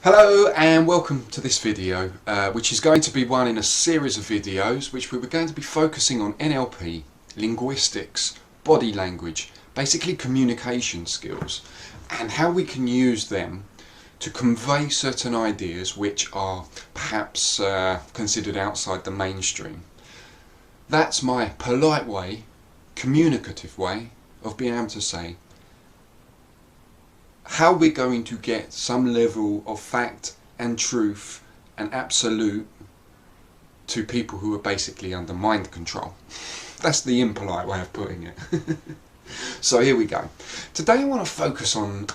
Hello and welcome to this video, which is going to be one in a series of videos which we were going to be focusing on NLP, linguistics, body language, basically communication skills, and how we can use them to convey certain ideas which are perhaps considered outside the mainstream. That's my polite way, communicative way of being able to say how we're going to get some level of fact and truth and absolute to people who are basically under mind control. That's the impolite way of putting it. So here we go. Today I want to focus on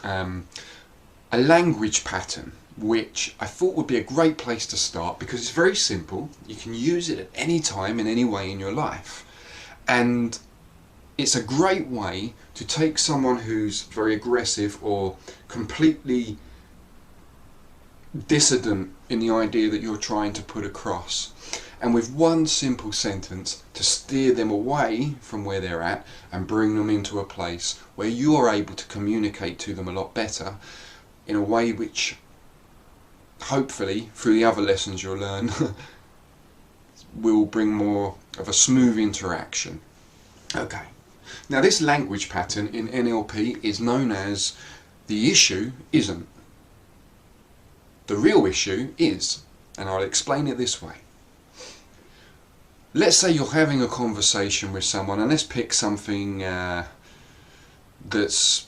a language pattern which I thought would be a great place to start because it's very simple. You can use it at any time in any way in your life, and it's a great way to take someone who's very aggressive or completely dissident in the idea that you're trying to put across, and with one simple sentence to steer them away from where they're at and bring them into a place where you're able to communicate to them a lot better in a way which hopefully through the other lessons you'll learn will bring more of a smooth interaction. Okay. Now this language pattern in NLP is known as the issue isn't. The real issue is, and I'll explain it this way. Let's say you're having a conversation with someone, and let's pick something that's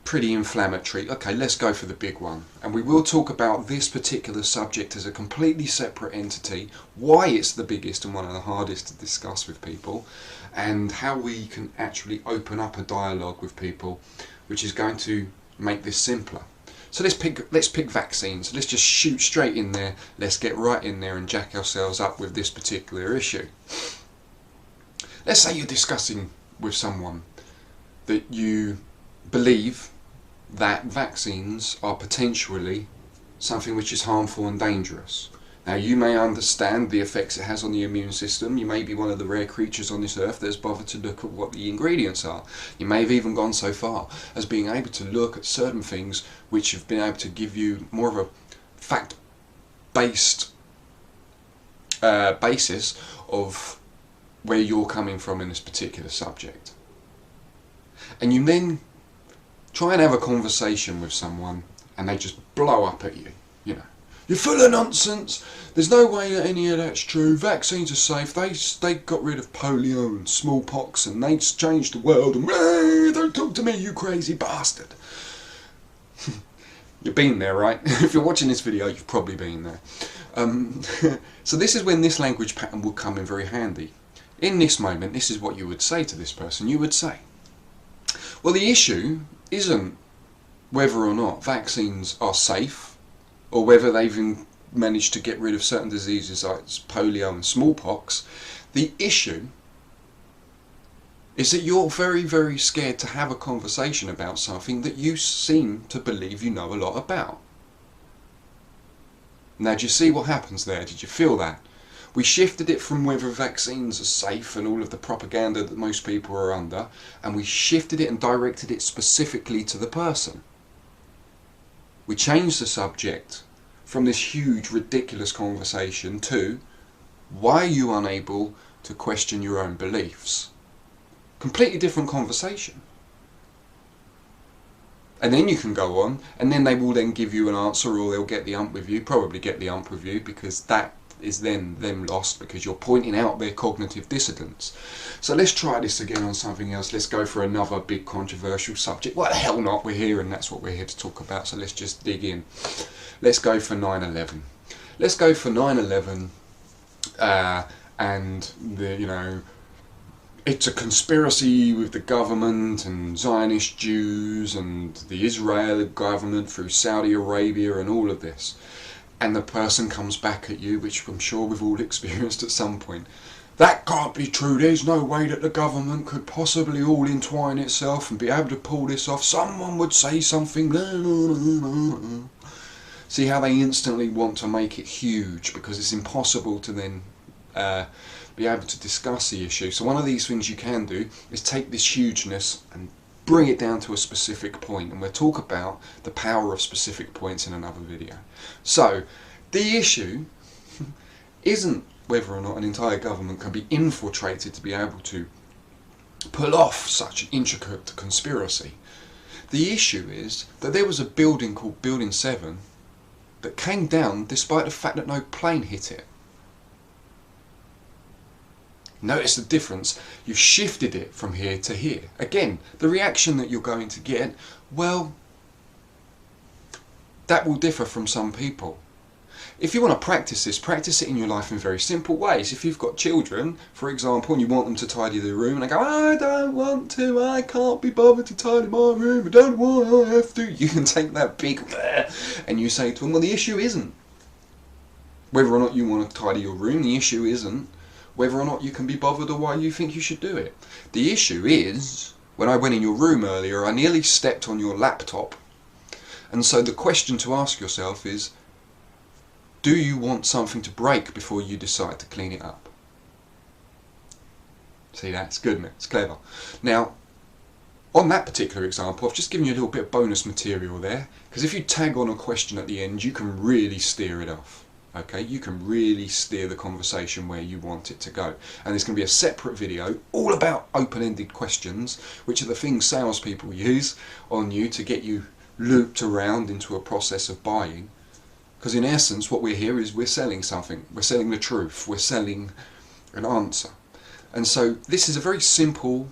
pretty inflammatory. Okay, let's go for the big one. And we will talk about this particular subject as a completely separate entity, why it's the biggest and one of the hardest to discuss with people, and how we can actually open up a dialogue with people which is going to make this simpler. So let's pick vaccines. Let's just shoot straight in there. Let's get right in there and jack ourselves up with this particular issue. Let's say you're discussing with someone that you believe that vaccines are potentially something which is harmful and dangerous. Now you may understand the effects it has on the immune system. You may be one of the rare creatures on this earth that has bothered to look at what the ingredients are. You may have even gone so far as being able to look at certain things which have been able to give you more of a fact-based basis of where you're coming from in this particular subject. And you then try and have a conversation with someone and they just blow up at you, you know. You're full of nonsense. There's no way that any of that's true. Vaccines are safe. They got rid of polio and smallpox and they changed the world. And don't talk to me, you crazy bastard. You've been there, right? If you're watching this video, you've probably been there. So this is when this language pattern will come in very handy. In this moment, this is what you would say to this person. You would say, well, the issue isn't whether or not vaccines are safe, or whether they've managed to get rid of certain diseases like polio and smallpox. The issue is that you're very, very scared to have a conversation about something that you seem to believe you know a lot about. Now, do you see what happens there? Did you feel that? We shifted it from whether vaccines are safe and all of the propaganda that most people are under, and we shifted it and directed it specifically to the person. We changed the subject from this huge, ridiculous conversation to, why are you unable to question your own beliefs? Completely different conversation. And then you can go on, and then they will then give you an answer, or they'll get the ump with you, probably get the ump with you, because that is then them lost, because you're pointing out their cognitive dissidence. So let's try this again on something else. Let's go for another big controversial subject. Why the hell not? We're here and that's what we're here to talk about, so let's just dig in. Let's go for 9/11. Let's go for 9/11 and the, you know, it's a conspiracy with the government and Zionist Jews and the Israeli government through Saudi Arabia and all of this. And the person comes back at you, which I'm sure we've all experienced at some point. That can't be true. There's no way that the government could possibly all entwine itself and be able to pull this off. Someone would say something. See how they instantly want to make it huge because it's impossible to then be able to discuss the issue. So one of these things you can do is take this hugeness and bring it down to a specific point, and we'll talk about the power of specific points in another video. So the issue isn't whether or not an entire government can be infiltrated to be able to pull off such an intricate conspiracy. The issue is that there was a building called Building 7 that came down despite the fact that no plane hit it. Notice the difference. You've shifted it from here to here. Again, the reaction that you're going to get, well, that will differ from some people. If you want to practice this, practice it in your life in very simple ways. If you've got children, for example, and you want them to tidy the room, and they go, I don't want to, I can't be bothered to tidy my room, I don't want, I have to. You can take that big and you say to them, well, the issue isn't whether or not you want to tidy your room, the issue isn't whether or not you can be bothered or why you think you should do it. The issue is, when I went in your room earlier, I nearly stepped on your laptop. And so the question to ask yourself is, do you want something to break before you decide to clean it up? See, that's good, isn't it? It's clever. Now, on that particular example, I've just given you a little bit of bonus material there, because if you tag on a question at the end, you can really steer it off. Okay, you can really steer the conversation where you want it to go. And there's going to be a separate video all about open-ended questions, which are the things salespeople use on you to get you looped around into a process of buying. Because in essence, what we're here is we're selling something. We're selling the truth. We're selling an answer. And so this is a very simple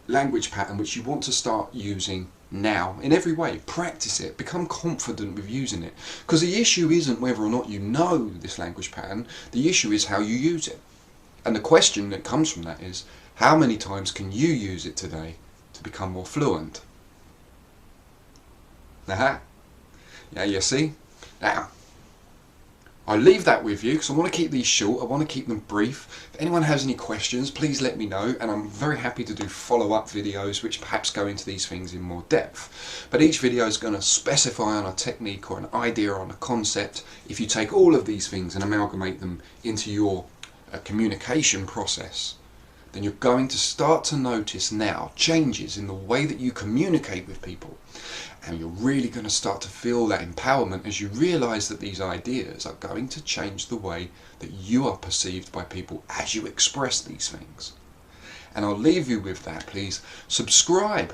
language pattern which you want to start using now in every way. Practice it. Become confident with using it. Because the issue isn't whether or not you know this language pattern. The issue is how you use it. And the question that comes from that is, how many times can you use it today to become more fluent? Aha. Yeah, you see? Now, I'll leave that with you because I want to keep these short, I want to keep them brief. If anyone has any questions, please let me know, and I'm very happy to do follow-up videos which perhaps go into these things in more depth. But each video is going to specify on a technique or an idea or on a concept. If you take all of these things and amalgamate them into your communication process, then you're going to start to notice now changes in the way that you communicate with people. And you're really going to start to feel that empowerment as you realise that these ideas are going to change the way that you are perceived by people as you express these things. And I'll leave you with that. Please subscribe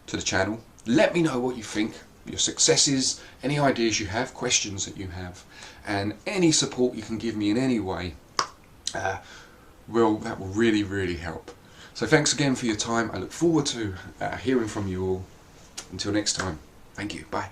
to the channel. Let me know what you think, your successes, any ideas you have, questions that you have, and any support you can give me in any way. That will really, really help. So thanks again for your time. I look forward to hearing from you all. Until next time, thank you. Bye.